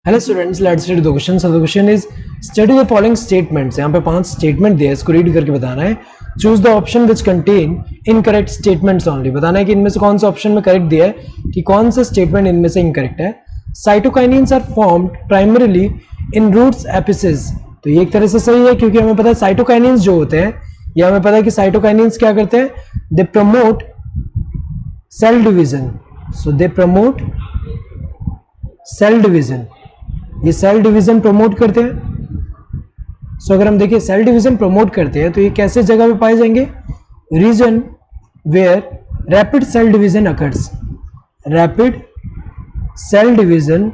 Hello students, let's read the question. So the question is study the following statements. यहाँ पे 5 statement दिए, इसको read करके बताना है. Choose the option which contain incorrect statements only. बताना है कि इनमें से कौन सा ऑप्शन में करेक्ट दिया है, कि कौन सा स्टेटमेंट इनमें से इनकरेक्ट है. Cytokinins are formed primarily in roots apices. तो ये एक तरह से सही है, क्योंकि हमें पता है साइटोकाइनिन्स जो होते हैं, या हमें पता है कि साइटोकाइनिन्स क्या करते हैं, they promote cell division. So they promote cell division. ये सेल डिवीजन प्रमोट करते हैं. सो अगर हम देखिए सेल डिवीजन प्रमोट करते हैं तो ये कैसे जगह पे पाए जाएंगे, region where rapid cell division occurs. Rapid cell division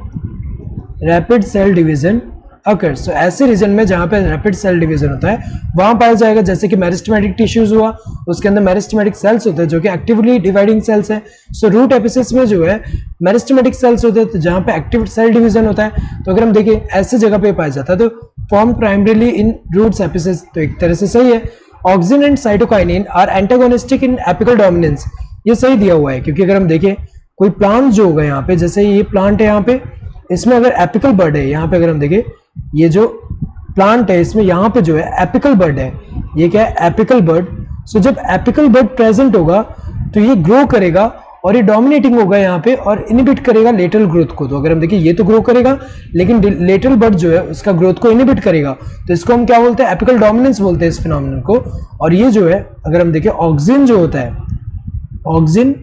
occurs. तो ऐसे रीजन में जहां पे रैपिड सेल डिवीजन होता है वहां पाया जाएगा. जैसे कि मेरिस्टेमेटिक टिश्यूज हुआ, उसके अंदर मेरिस्टेमेटिक सेल्स होते हैं जो कि एक्टिवली डिवाइडिंग सेल्स है. सो रूट एपिसिस में जो है मेरिस्टेमेटिक सेल्स होते हैं, तो जहां पे एक्टिव सेल डिवीजन होता है. तो अगर हम देखें ऐसे जगह पे पाया जाता है, तो form primarily in roots apices. तो एक तरह से सही है. Auxin and cytokinin are antagonistic in apical dominance. ये सही दिया हुआ है, क्योंकि अगर हम देखें कोई प्लांट जो होगा यहाँ पे, जैसे ये प्लांट है यहाँ पे, इसमें अगर एपिकल बर्ड है, यहाँ पे अगर हम देखें ये जो प्लांट है इसमें यहाँ पे जो है एपिकल बर्ड है. ये क्या है, एपिकल बर्ड. सो जब एपिकल बर्ड प्रेजेंट होगा तो ये ग्रो करेगा और ये डोमिनेटिंग होगा यहाँ पे और इनिबिट करेगा लेटरल ग्रोथ को. तो अगर हम देखिए ये तो ग्रो करेगा, लेकिन लेटरल बर्ड जो है उसका ग्रोथ को इनिबिट करेगा. तो इसको हम क्या बोलते हैं, एपिकल डोमिनेंस बोलते हैं इस फिनोमेनन को. और ये जो है अगर हम देखें ऑक्सिन जो होता है, ऑक्सिन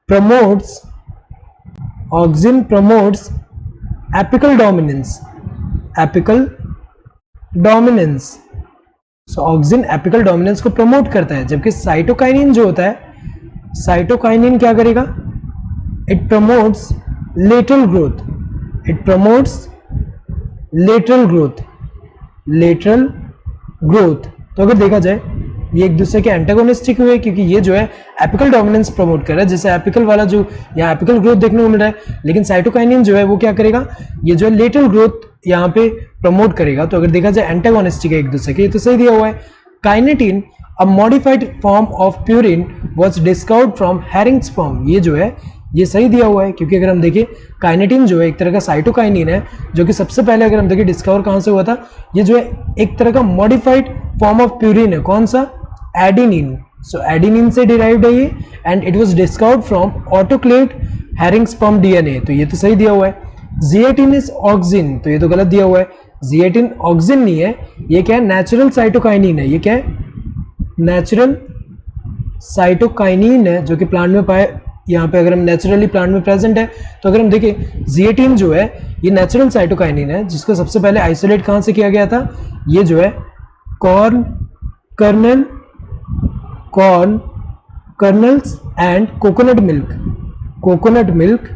प्रमोट्स एपिकल डोमिनेंस. सो ऑक्सिन एपिकल डोमिनेंस को प्रमोट करता है, जबकि साइटोकाइनिन जो होता है, साइटोकाइनिन क्या करेगा, इट प्रमोट्स लेटरल ग्रोथ. तो अगर देखा जाए ये एक दूसरे के एंटागोनिस्टिक हुए, क्योंकि ये जो है एपिकल डोमिनेंस प्रमोट कर रहा है, जैसे एपिकल वाला जो यहाँ एपिकल ग्रोथ देखने को मिल रहा है, लेकिन साइटोकाइनिन जो है वो क्या करेगा, ये जो है लेटरल ग्रोथ यहाँ पे प्रमोट करेगा. तो अगर देखा जाए एंटागोनिस्टिक है एक दूसरे के, ये तो सही दिया हुआ है. Kinetin a modified form of purine was discovered from herring sperm. ये जो है ये सही दिया हुआ है, क्योंकि अगर हम देखें काइनेटिन जो है एक तरह का साइटोकाइनिन है, जो कि सबसे पहले अगर हम देखें डिस्कवर कहां से हुआ था, ये जो है एक तरह का मॉडिफाइड फॉर्म ऑफ प्यूरिन है. कौन सा, एडिनिन. सो एडिनिन से डिराइव्ड है ये, and it was discovered from autoclaved herring sperm DNA. तो ये तो सही दिया हुआ है. Zeatin is auxin. तो ये तो गलत दिया हुआ है. जिएटिन ऑक्सिन नहीं है, ये क्या है, नेचुरल साइटोकाइनिन है. ये क्या है, नेचुरल साइटोकाइनिन है, जो कि प्लांट में पाए, यहाँ पे अगर हम नेचुरली प्लांट में प्रेजेंट है. तो अगर हम देखें जिएटिन जो है ये नेचुरल साइटोकाइनिन है, जिसको सबसे पहले आइसोलेट कहां से किया गया था, ये जो है corn colonel's and coconut milk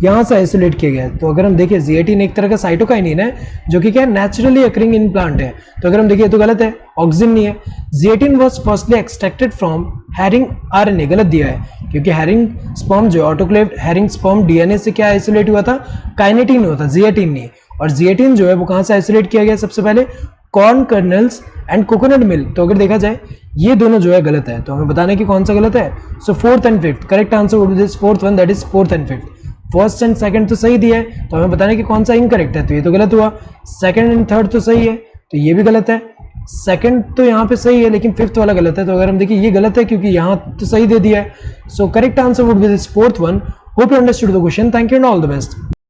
यहां से आइसोलेट किया गया है. तो अगर हम देखें जिएटिन एक तरह का साइटोकाइनिन है, जो कि क्या है, नेचुरली अकरिंग इन प्लांट है. तो अगर हम देखें तो गलत है, ऑक्सिन नहीं है. Zeatin was firstly extracted from herring RNA. गलत दिया है, क्योंकि हेरिंग स्पर्म जो ऑटोक्लेव्ड हेरिंग स्पर्म डीएनए से क्या आइसोलेट हुआ था, काइनेटिन हुआ था, जिएटिन नहीं. और जिएटिन जो है वो कहां से आइसोलेट किया गया सबसे पहले, corn colonel's and coconut milk. तो अगर देखा जाए ये दोनों जो है गलत है, तो हमें बताना है कि कौन सा गलत है. So fourth and fifth correct answer would be this fourth one, that is fourth and fifth. First and second तो सही दिया है, तो हमें बताना है कि कौन सा इनकरेक्ट है. तो ये तो गलत हुआ. सेकंड एंड थर्ड तो सही है, तो ये भी गलत है. सेकंड तो यहाँ पे सही है, लेकिन फिफ्थ वाला गलत है. तो अगर हम देखिए ये गलत है, क्योंकि यहाँ तो सही दे दिया है. So correct answer would be this fourth one. Hope you understood the question. Thank you and all the best.